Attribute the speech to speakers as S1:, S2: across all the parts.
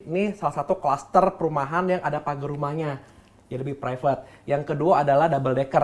S1: Ini salah satu klaster perumahan yang ada pagar rumahnya, jadi lebih private. Yang kedua adalah double decker.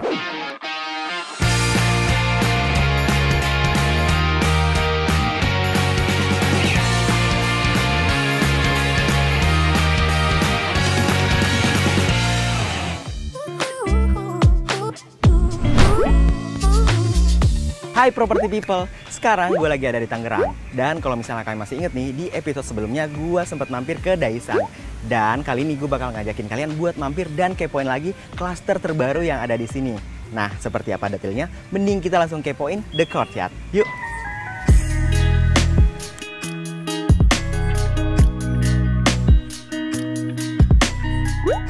S2: Hai Property People, sekarang gue lagi ada di Tangerang. Dan kalau misalnya kalian masih inget nih, di episode sebelumnya gue sempat mampir ke Daesan. Dan kali ini gue bakal ngajakin kalian buat mampir dan kepoin lagi klaster terbaru yang ada di sini. Nah, seperti apa detailnya? Mending kita langsung kepoin The Courtyard. Yuk!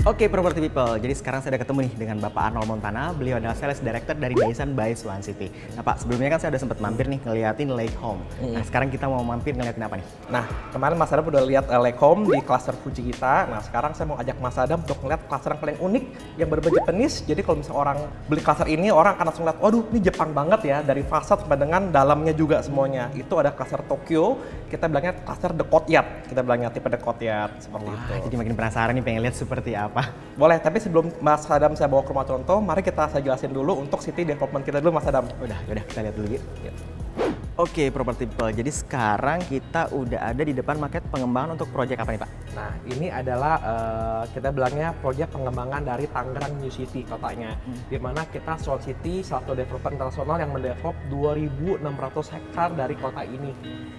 S2: Oke, Property People, jadi sekarang saya udah ketemu nih dengan Bapak Arnold Montana. Beliau adalah Sales Director dari Daesan by Swan City. Nah Pak, sebelumnya kan saya udah sempat mampir nih ngeliatin Lake Home. Nah sekarang kita mau mampir ngeliatin apa nih?
S1: Nah, kemarin Mas Adam udah lihat Lake Home di klaster Fuji kita. Nah, sekarang saya mau ajak Mas Adam untuk ngeliat klaster yang paling unik, yang berbeda Japanese. Jadi kalau misalnya orang beli klaster ini, orang akan langsung lihat, waduh ini Jepang banget ya, dari fasad sampai dengan dalamnya juga semuanya. Itu ada klaster Tokyo, kita bilangnya klaster The Courtyard. Kita bilangnya tipe The Courtyard, seperti itu.
S2: Jadi makin penasaran nih, pengen lihat seperti apa.
S1: Boleh, tapi sebelum Mas Adam saya bawa ke rumah contoh, mari saya jelasin dulu untuk city development kita dulu, Mas Adam.
S2: Udah kita lihat dulu yuk. Oke, Property People, jadi sekarang kita udah ada di depan market pengembangan untuk proyek apa nih Pak?
S1: Nah, ini adalah kita bilangnya proyek pengembangan dari Tangerang New City kotanya. Di mana kita Swan City, salah satu developer internasional yang mendevelop 2.600 hektar dari kota ini.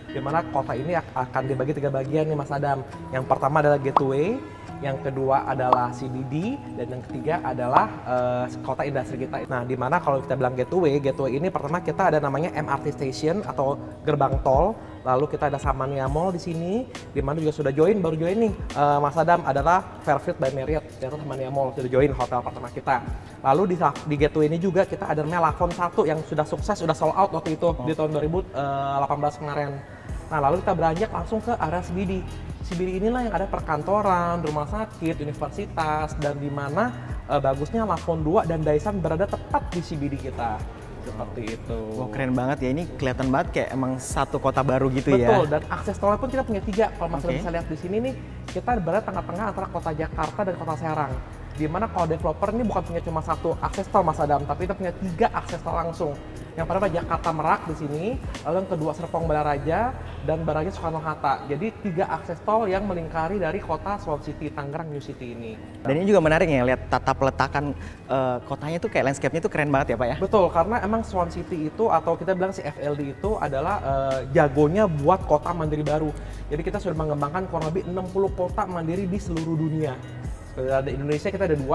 S1: Di mana kota ini akan dibagi 3 bagian nih Mas Adam. Yang pertama adalah gateway, yang kedua adalah CBD, dan yang ketiga adalah kota industri kita. Nah, di mana kalau kita bilang gateway ini pertama kita ada namanya MRT station atau gerbang tol. Lalu kita ada Samania Mall di sini, di mana juga sudah baru join nih Mas Adam adalah Fairfield by Marriott, yaitu Samania Mall sudah join hotel pertama kita. Lalu di gateway ini juga kita ada namanya Lavon 1 yang sudah sukses, sudah sold out waktu itu di tahun 2018 kemarin. Nah, lalu kita beranjak langsung ke area CBD. CBD inilah yang ada perkantoran, rumah sakit, universitas, dan di mana bagusnya Lavon 2 dan Daesan berada tepat di CBD kita. Seperti itu.
S2: Wah, keren banget ya, ini kelihatan banget kayak emang satu kota baru gitu.
S1: Betul,
S2: ya.
S1: Betul, dan akses tolnya pun kita punya 3. Kalau Mas bisa lihat di sini nih, kita berada tengah-tengah antara kota Jakarta dan kota Serang. Di mana kalau developer ini bukan punya cuma 1 akses tol Mas Adam, tapi kita punya 3 akses tol langsung. Yang pertama Jakarta Merak di sini, lalu yang kedua Serpong Balaraja, dan Baraja Soekarno-Hatta. Jadi 3 akses tol yang melingkari dari kota Swan City, Tangerang New City ini.
S2: Dan ini juga menarik ya, lihat tata peletakan kotanya tuh kayak landscape-nya tuh keren banget ya Pak ya?
S1: Betul, karena emang Swan City itu atau kita bilang CFLD itu adalah jagonya buat kota mandiri baru. Jadi kita sudah mengembangkan kurang lebih 60 kota mandiri di seluruh dunia. Di Indonesia kita ada 2,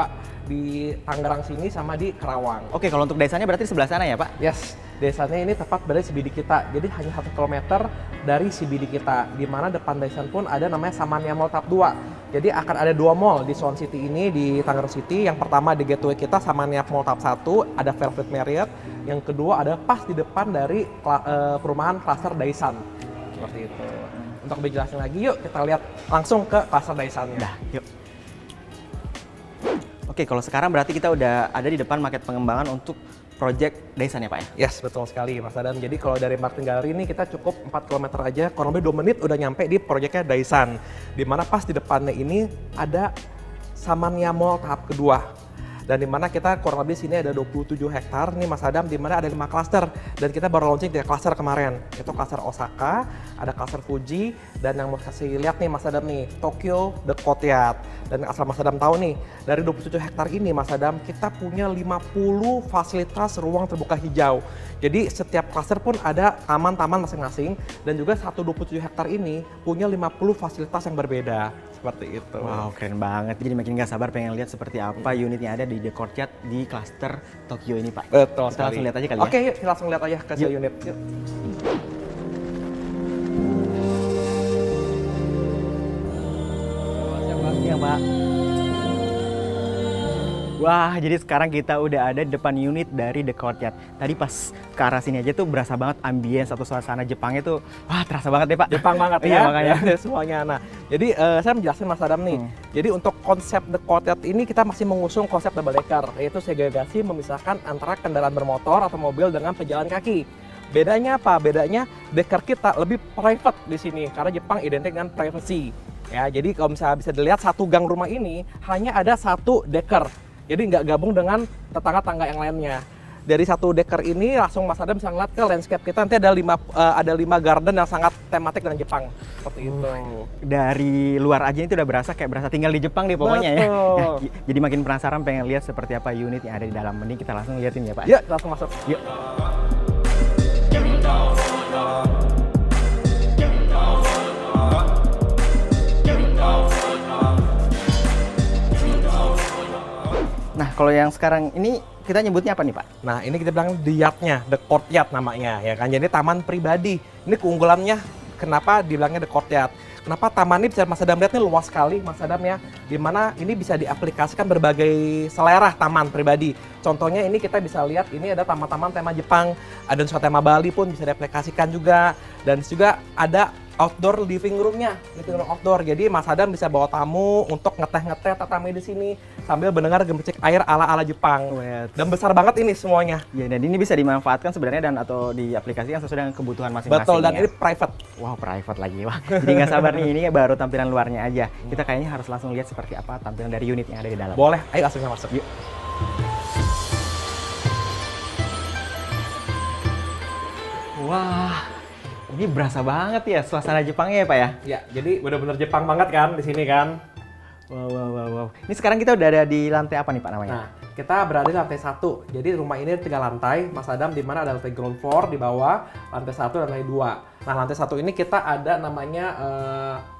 S1: di Tangerang sini sama di Kerawang.
S2: Oke, kalau untuk desanya berarti di sebelah sana ya Pak?
S1: Yes, desanya ini tepat berada di CBD kita. Jadi hanya 1 kilometer dari CBD kita. Di mana depan Daesan pun ada namanya Samania Mall Tahap 2. Jadi akan ada 2 mall di Swan City ini, di Tangerang City. Yang pertama di gateway kita Samania Mall Tahap 1, ada Fairfield Marriott. Yang kedua ada pas di depan dari perumahan klaster Daesan. Seperti itu. Untuk lebih jelasnya lagi, yuk kita lihat langsung ke klaster Daesannya.
S2: Dah, yuk. Oke, kalau sekarang berarti kita udah ada di depan market pengembangan untuk project Daesan ya Pak ya?
S1: Yes, betul sekali Mas Adam. Jadi kalau dari Martin Gallery ini kita cukup 4 km aja, kurang lebih 2 menit udah nyampe di proyeknya Daesan. Dimana pas di depannya ini ada Samania Mall tahap kedua. Dan dimana kita kurang lebih sini ada 27 hektar nih Mas Adam, dimana ada 5 klaster. Dan kita baru launching 3 klaster kemarin. Itu klaster Osaka, ada klaster Fuji, dan yang mau kasih lihat nih Mas Adam nih, Tokyo The Courtyard. Dan asal Mas Adam tahu nih, dari 27 hektar ini Mas Adam, kita punya 50 fasilitas ruang terbuka hijau. Jadi setiap klaster pun ada taman-taman masing-masing, dan juga 27 hektar ini punya 50 fasilitas yang berbeda. Seperti itu.
S2: Wow, keren banget. Jadi makin nggak sabar pengen lihat seperti apa unit yang ada di The Courtyard di klaster Tokyo ini Pak.
S1: Betul
S2: Kita langsung lihat aja kali ya?
S1: Oke, yuk kita langsung lihat aja ke unit. Yuk.
S2: Iya Pak. Wah, jadi sekarang kita udah ada di depan unit dari The Courtyard. Tadi pas ke arah sini aja tuh berasa banget ambience atau suasana Jepangnya tuh, wah terasa banget deh Pak.
S1: Jepang banget
S2: Iya,
S1: ya,
S2: makanya.
S1: semuanya. Nah, jadi saya menjelaskan Mas Adam nih. Jadi untuk konsep The Courtyard ini kita masih mengusung konsep double decker, yaitu segregasi memisahkan antara kendaraan bermotor atau mobil dengan pejalan kaki. Bedanya apa? Bedanya decker kita lebih private di sini karena Jepang identik dengan privacy. Ya, jadi kalau misalnya bisa dilihat satu gang rumah ini hanya ada satu deker. Jadi nggak gabung dengan tetangga-tangga yang lainnya. Dari satu deker ini langsung Mas Adam bisa ngeliat ke landscape kita, nanti ada lima garden yang sangat tematik dengan Jepang seperti itu.
S2: Dari luar aja itu udah berasa kayak berasa tinggal di Jepang deh pokoknya ya. Jadi makin penasaran pengen lihat seperti apa unit yang ada di dalam. Mending kita langsung liatin ya Pak.
S1: Yuk, langsung masuk. Yuk.
S2: Nah, kalau yang sekarang ini kita nyebutnya apa nih Pak?
S1: Nah, ini kita bilang the yard-nya, the courtyard namanya ya kan. Jadi taman pribadi. Ini keunggulannya kenapa dibilangnya the courtyard. Kenapa taman ini bisa Mas Adam lihat nih luas sekali Mas Adam ya. Dimana ini bisa diaplikasikan berbagai selera taman pribadi. Contohnya ini kita bisa lihat ini ada taman-taman tema Jepang, ada nuansa tema Bali pun bisa diaplikasikan juga. Dan juga ada outdoor living room-nya, living room outdoor. Jadi Mas Adam bisa bawa tamu untuk ngeteh-ngeteh tatami di sini sambil mendengar gemericik air ala-ala Jepang. Dan besar banget ini semuanya.
S2: Ya, dan ini bisa dimanfaatkan sebenarnya dan atau diaplikasikan sesuai dengan kebutuhan masing-masing.
S1: Betul, dan
S2: ya.
S1: ini private.
S2: Wow, private lagi. Wah, jadi nggak sabar nih, ini baru tampilan luarnya aja. Kita kayaknya harus langsung lihat seperti apa tampilan dari unit yang ada di dalam.
S1: Boleh, ayo langsung masuk. Yuk.
S2: Wah, ini berasa banget ya suasana Jepangnya ya Pak ya?
S1: Ya, jadi benar-benar Jepang banget kan di sini kan.
S2: Wow. Ini sekarang kita udah ada di lantai apa nih Pak namanya?
S1: Nah, kita berada di lantai 1. Jadi rumah ini 3 lantai, Mas Adam, di mana ada lantai ground floor di bawah, lantai 1 dan lantai 2. Nah, lantai 1 ini kita ada namanya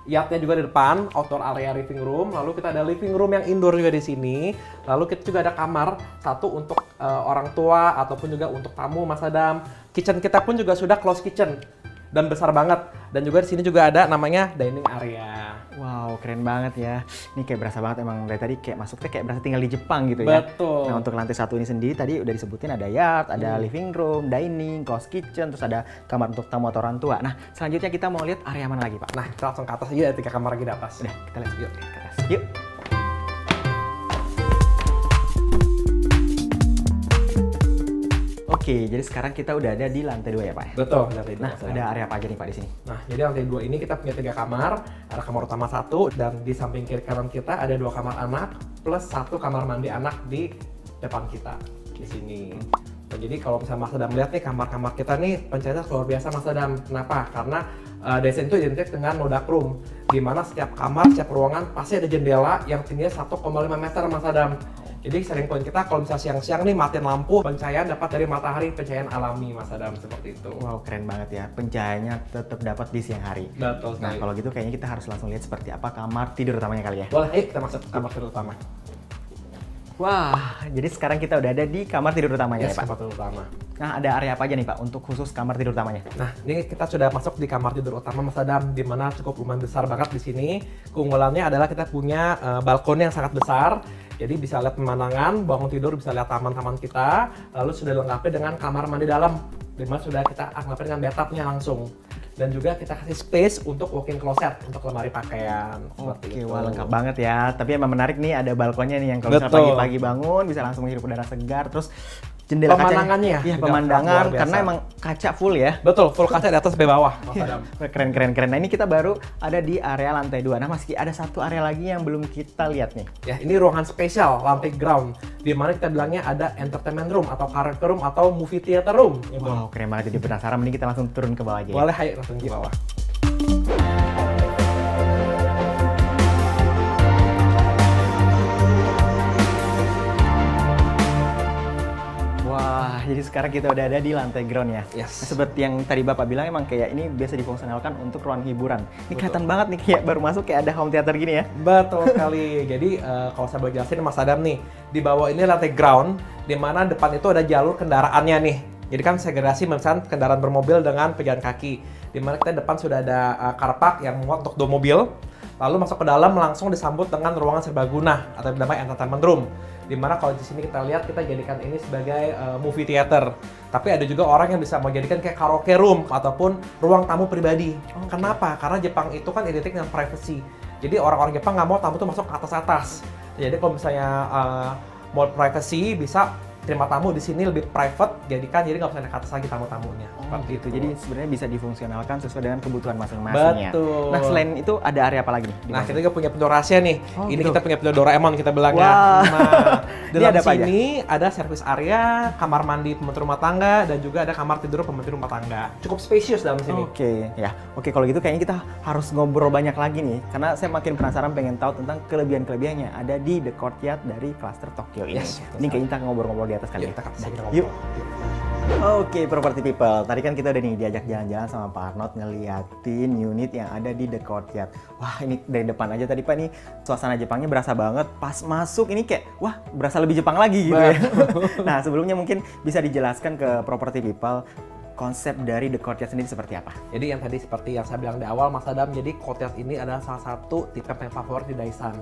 S1: yard-nya juga di depan, outdoor area living room. Lalu kita ada living room yang indoor juga di sini. Lalu kita juga ada kamar satu untuk orang tua ataupun juga untuk tamu Mas Adam. Kitchen kita pun juga sudah closed kitchen dan besar banget. Dan juga di sini juga ada namanya dining area.
S2: Wow, keren banget ya. Ini kayak berasa banget emang dari tadi kayak masuknya kayak berasa tinggal di Jepang gitu ya.
S1: Betul.
S2: Nah, untuk lantai 1 ini sendiri tadi udah disebutin ada yard, ada living room, dining, closed kitchen, terus ada kamar untuk tamu atau orang tua. Nah, selanjutnya kita mau lihat area mana lagi Pak?
S1: Nah, kita langsung ke atas aja, ada 3 kamar lagi di atas.
S2: Udah, kita lihat yuk ke atas. Yuk. Oke, jadi sekarang kita udah ada di lantai 2 ya Pak?
S1: Betul, lantai 2.
S2: Nah, ada area apa aja nih Pak di sini?
S1: Nah, jadi lantai 2 ini kita punya 3 kamar, ada kamar utama 1 dan di samping kiri kanan kita ada 2 kamar anak plus 1 kamar mandi anak di depan kita di sini. Nah, jadi kalau misalnya Mas Adam lihat nih kamar-kamar kita nih pencahayaan luar biasa Mas Adam. Kenapa? Karena desain itu identik dengan no dark room, di mana setiap kamar, setiap ruangan pasti ada jendela yang tingginya 1,5 meter Mas Adam. Jadi selling point kita kalau misalnya siang-siang nih matiin lampu, pencahayaan dapat dari matahari, pencahayaan alami Mas Adam seperti itu.
S2: Wow, keren banget ya. Pencahayaannya tetap dapat di siang hari.
S1: Betul sekali.
S2: Nah, kalau gitu kayaknya kita harus langsung lihat seperti apa kamar tidur utamanya kali ya.
S1: Boleh, ayo kita masuk ke kamar tidur utama.
S2: Wah, jadi sekarang kita udah ada di kamar tidur utamanya ya Pak?
S1: Kamar tidur utama.
S2: Nah, ada area apa aja nih Pak untuk khusus kamar tidur utamanya?
S1: Nah, ini kita sudah masuk di kamar tidur utama Mas Adam, di mana cukup lumayan besar banget di sini. Keunggulannya adalah kita punya balkon yang sangat besar. Jadi bisa lihat pemandangan, bangun tidur bisa lihat taman-taman kita, lalu sudah dilengkapi dengan kamar mandi dalam, di mana sudah kita lengkapi dengan bathtubnya langsung. Dan juga kita kasih space untuk walk-in closet untuk lemari pakaian.
S2: Oke, wah lengkap banget ya. Tapi emang menarik nih ada balkonnya nih yang kalau misalnya pagi-pagi bangun bisa langsung menghirup udara segar, terus jendela
S1: pemandangannya
S2: iya pemandangan karena emang kaca full ya.
S1: Betul, full kaca di atas sampai bawah.
S2: Keren. Nah ini kita baru ada di area lantai 2. Nah meski ada satu area lagi yang belum kita lihat nih.
S1: Ya ini ruangan spesial lantai ground, di mana kita bilangnya ada entertainment room atau karaoke room atau movie theater room. Gitu.
S2: Wow keren banget, jadi penasaran. Mending kita langsung turun ke bawah aja.
S1: Boleh, ayo langsung ke bawah.
S2: Wah, jadi sekarang kita udah ada di lantai ground ya.
S1: Yes.
S2: Nah, seperti yang tadi Bapak bilang emang kayak ini biasa difungsionalkan untuk ruang hiburan. Ini kelihatan banget nih kayak baru masuk kayak ada home theater gini ya.
S1: Betul sekali. Jadi kalau saya boleh jelasin Mas Adam nih, di bawah ini lantai ground, di mana depan itu ada jalur kendaraannya nih. Jadi kan segregasi misalnya kendaraan bermobil dengan pejalan kaki. Di mana kita depan sudah ada car park yang muat untuk 2 mobil. Lalu masuk ke dalam langsung disambut dengan ruangan serbaguna atau dinamai entertainment room. Dimana kalau di sini kita lihat kita jadikan ini sebagai movie theater. Tapi ada juga orang yang bisa mau jadikan kayak karaoke room ataupun ruang tamu pribadi. Kenapa? Karena Jepang itu kan identik dengan privacy. Jadi orang-orang Jepang nggak mau tamu tuh masuk ke atas-atas. Jadi kalau misalnya mau privacy bisa terima tamu di sini lebih private, jadi nggak usah naik ke atas lagi tamu-tamunya.
S2: Seperti itu. Jadi sebenarnya bisa difungsionalkan sesuai dengan kebutuhan masing-masing ya.
S1: Betul.
S2: Nah, selain itu ada area apa lagi nih?
S1: Nah, kita juga punya pintu rahasia nih. Ini
S2: gitu.
S1: kita punya pintu Doraemon kita bilangnya.
S2: Wah.
S1: Nah,
S2: Ini
S1: dalam
S2: ada apa
S1: sini ada service area, kamar mandi pembantu rumah tangga, dan juga ada kamar tidur pembantu rumah tangga. Cukup spacious dalam sini.
S2: Oke, ya. Oke, kalau gitu kayaknya kita harus ngobrol banyak lagi nih. Karena saya makin penasaran pengen tahu tentang kelebihan-kelebihannya ada di The Courtyard dari Cluster Tokyo ini.
S1: Yes,
S2: ini kayaknya kita ngobrol-ngobrol di atas kali.
S1: Yuk, kita ngobrol.
S2: Yuk. Oke, property people. Tadi kan kita udah nih diajak jalan-jalan sama Pak Arnold ngeliatin unit yang ada di The Courtyard. Wah, ini dari depan aja tadi Pak, nih suasana Jepangnya berasa banget. Pas masuk ini kayak, wah berasa lebih Jepang lagi gitu ya. Nah, sebelumnya mungkin bisa dijelaskan ke property people konsep dari The Courtyard sendiri seperti apa?
S1: Jadi yang tadi seperti yang saya bilang di awal, Mas Adam, jadi Courtyard ini adalah salah satu tipe yang favorit di Daisan.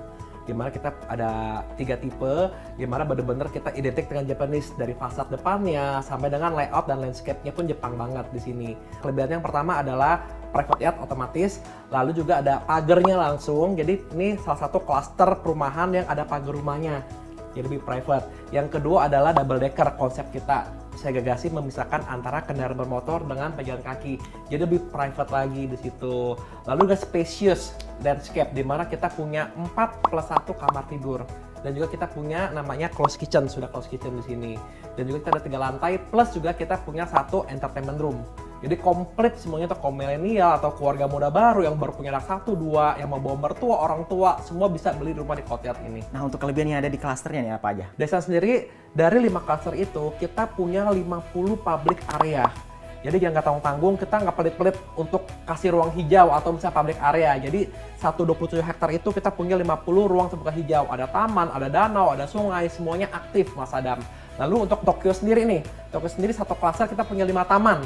S1: Dimana kita ada 3 tipe, dimana bener-bener kita identik dengan Japanese dari fasad depannya sampai dengan layout dan landscape-nya pun Jepang banget di sini. Kelebihannya yang pertama adalah private yard otomatis, lalu juga ada pagernya langsung. Jadi ini salah satu klaster perumahan yang ada pagar rumahnya, jadi lebih private. Yang kedua adalah double decker konsep kita. Saya gagasi memisahkan antara kendaraan bermotor dengan pejalan kaki, jadi lebih private lagi di situ. Lalu juga spacious landscape, di mana kita punya 4+1 kamar tidur, dan juga kita punya namanya closed kitchen, sudah closed kitchen di sini. Dan juga kita ada 3 lantai, plus juga kita punya 1 entertainment room. Jadi komplit semuanya, untuk kaum milenial atau keluarga muda baru yang baru punya anak 1, 2, yang mau bawa mertua, orang tua, semua bisa beli rumah di Courtyard ini.
S2: Nah, untuk kelebihan yang ada di klasternya nih apa aja?
S1: Daisan sendiri, dari 5 cluster itu, kita punya 50 public area. Jadi jangan tanggung-tanggung, kita nggak pelit-pelit untuk kasih ruang hijau atau misalnya public area. Jadi 127 hektar itu kita punya 50 ruang terbuka hijau. Ada taman, ada danau, ada sungai, semuanya aktif, Mas Adam. Lalu untuk Tokyo sendiri nih, Tokyo sendiri satu cluster kita punya 5 taman.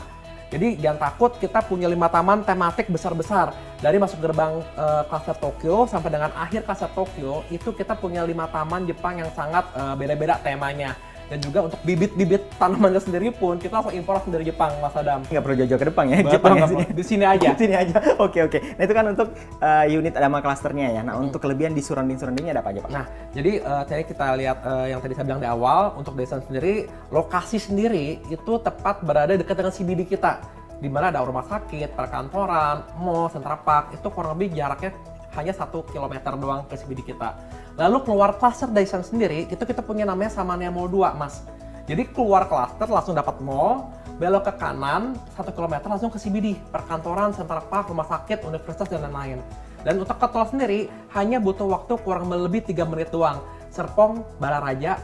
S1: Jadi jangan takut, kita punya 5 taman tematik besar-besar. Dari masuk gerbang klaster Tokyo sampai dengan akhir klaster Tokyo, itu kita punya 5 taman Jepang yang sangat beda-beda temanya. Dan juga untuk bibit-bibit tanamannya sendiri pun kita langsung impor dari Jepang, Mas Adam.
S2: Nggak perlu jauh-jauh ke depan ya,
S1: Betul,
S2: Jepang ya,
S1: di sini aja.
S2: Di sini aja. Oke. Nah itu kan untuk unit sama klasternya ya. Nah untuk kelebihan di surrounding-surroundingnya ada apa aja Pak?
S1: Nah jadi tadi kita lihat yang tadi saya bilang di awal, untuk Daisan sendiri, lokasi sendiri itu tepat berada dekat dengan CBD kita. Di mana ada rumah sakit, perkantoran, mall, Central Park, itu kurang lebih jaraknya hanya 1 km doang ke CBD kita. Lalu keluar klaster Daisan sendiri, itu kita punya namanya Samania Mall 2, Mas. Jadi keluar klaster langsung dapat mall, belok ke kanan 1 km langsung ke CBD, perkantoran, Central Park, rumah sakit, universitas, dan lain-lain. Dan untuk ke tol sendiri, hanya butuh waktu kurang lebih 3 menit doang. Serpong, Balaraja,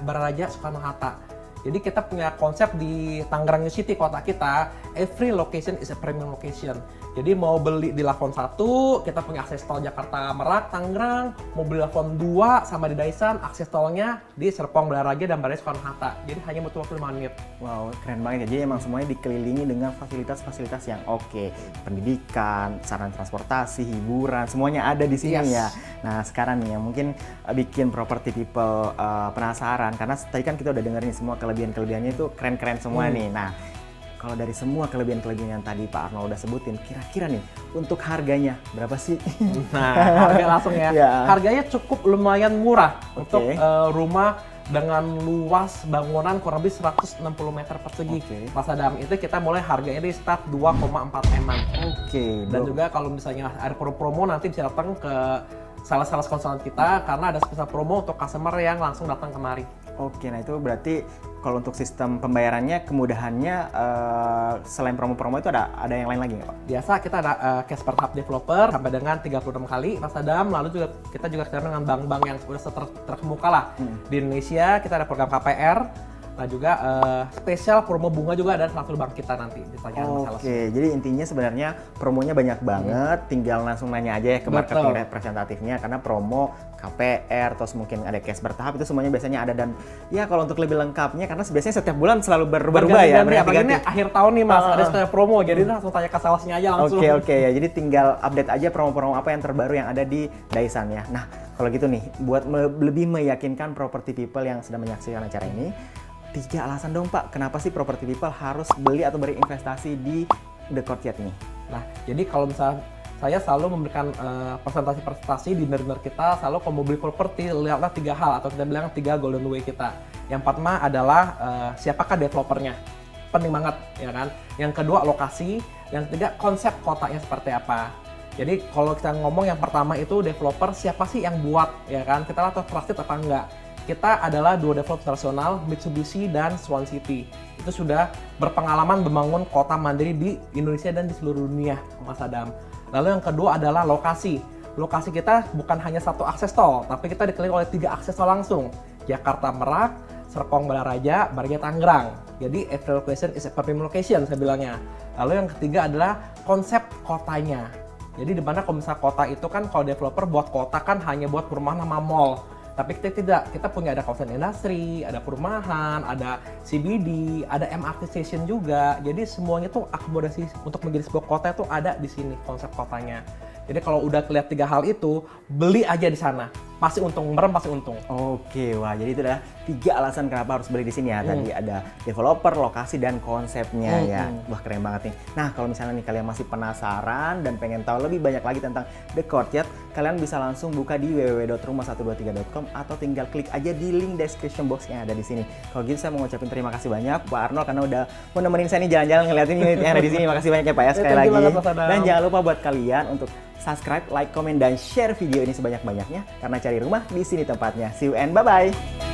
S1: Soekarno-Hatta. Jadi kita punya konsep di Tangerang New City, kota kita, every location is a premium location. Jadi mau beli di Lavon 1, kita punya akses tol Jakarta Merak, Tangerang. Mau beli Lavon 2 sama di Daisan, akses tolnya di Serpong, Balaraja, dan Balai Soekarno-Hatta. Jadi hanya butuh waktu 5 menit.
S2: Wow, keren banget ya. Jadi emang semuanya dikelilingi dengan fasilitas-fasilitas yang oke. Pendidikan, sarana transportasi, hiburan, semuanya ada di sini ya. Nah sekarang nih yang mungkin bikin property people penasaran. Karena tadi kan kita udah dengerin semua kelebihan-kelebihannya itu keren-keren semua nih. Nah kalau dari semua kelebihan-kelebihan yang tadi Pak Arnold udah sebutin, kira-kira nih untuk harganya berapa sih?
S1: Nah, harga langsung ya. Harganya cukup lumayan murah untuk rumah dengan luas bangunan kurang lebih 160 meter persegi. Mas Adam, itu kita mulai harganya di start 2,4 M. Dan juga kalau misalnya ada promo nanti bisa datang ke sales konsulen kita karena ada spesial promo untuk customer yang langsung datang kemari.
S2: Oke, nah itu berarti kalau untuk sistem pembayarannya, kemudahannya selain promo-promo itu ada yang lain lagi nggak Pak?
S1: Biasa kita ada cash per tahap developer sampai dengan 36 kali, Mas Adam. Lalu juga kita juga kerjasama dengan bank-bank yang sudah terkemuka lah. Di Indonesia kita ada program KPR. Nah juga spesial promo bunga juga ada selalu bank kita nanti ditanya masalah.
S2: Oke, jadi intinya sebenarnya promonya banyak banget, tinggal langsung nanya aja ya ke marketing representatifnya karena promo KPR, terus mungkin ada cash bertahap itu semuanya biasanya ada dan ya kalau untuk lebih lengkapnya karena biasanya setiap bulan selalu berubah ya.
S1: Apalagi ini akhir tahun nih Mas, ada spesial promo jadi langsung tanya ke salesnya aja langsung.
S2: Oke ya, jadi tinggal update aja promo-promo apa yang terbaru yang ada di Daisan ya. Nah kalau gitu nih, buat lebih meyakinkan property people yang sedang menyaksikan acara ini, 3 alasan dong Pak, kenapa sih property people harus beli atau berinvestasi di The Courtyard ini?
S1: Nah, jadi kalau misalnya saya selalu memberikan presentasi-presentasi dinner kita, selalu kalau mau beli properti lihatlah 3 hal atau kita bilang 3 golden way kita. Yang pertama adalah siapakah developernya, penting banget ya kan. Yang kedua lokasi, yang ketiga konsep kotanya seperti apa. Jadi kalau kita ngomong yang pertama itu developer, siapa sih yang buat ya kan, kita lihat trusted apa enggak. Kita adalah 2 developer nasional, Mitsubishi dan Swan City. Itu sudah berpengalaman membangun kota mandiri di Indonesia dan di seluruh dunia, Mas Adam. Lalu yang kedua adalah lokasi. Lokasi kita bukan hanya 1 akses tol, tapi kita dikelilingi oleh 3 akses tol langsung. Jakarta Merak, Serpong Balaraja, Barnya Tangerang. Jadi every location is a prime location saya bilangnya. Lalu yang ketiga adalah konsep kotanya. Jadi di mana kalau misalnya kota itu kan kalau developer buat kota kan hanya buat perumahan sama mall. Tapi kita tidak, kita punya ada kawasan industri, ada perumahan, ada CBD, ada MRT station juga. Jadi semuanya tuh akomodasi untuk menjadi sebuah kota itu ada di sini konsep kotanya. Jadi kalau udah kelihatan 3 hal itu, beli aja di sana. Pasti untung, merem pasti untung.
S2: Oke, wah jadi itu adalah 3 alasan kenapa harus beli di sini ya. Tadi ada developer, lokasi, dan konsepnya ya. Wah keren banget nih. Nah kalau misalnya nih kalian masih penasaran dan pengen tahu lebih banyak lagi tentang The Courtyard, kalian bisa langsung buka di www.rumah123.com atau tinggal klik aja di link description box yang ada di sini. Kalau gitu saya mau ngucapin terima kasih banyak Pak Arnold karena udah mau nemenin saya nih jalan-jalan ngeliatin unit yang ada di sini. Makasih banyak ya Pak ya sekali lagi. Dan jangan lupa buat kalian untuk subscribe, like, komen, dan share video ini sebanyak-banyaknya karena cari rumah di sini tempatnya. See you and bye-bye!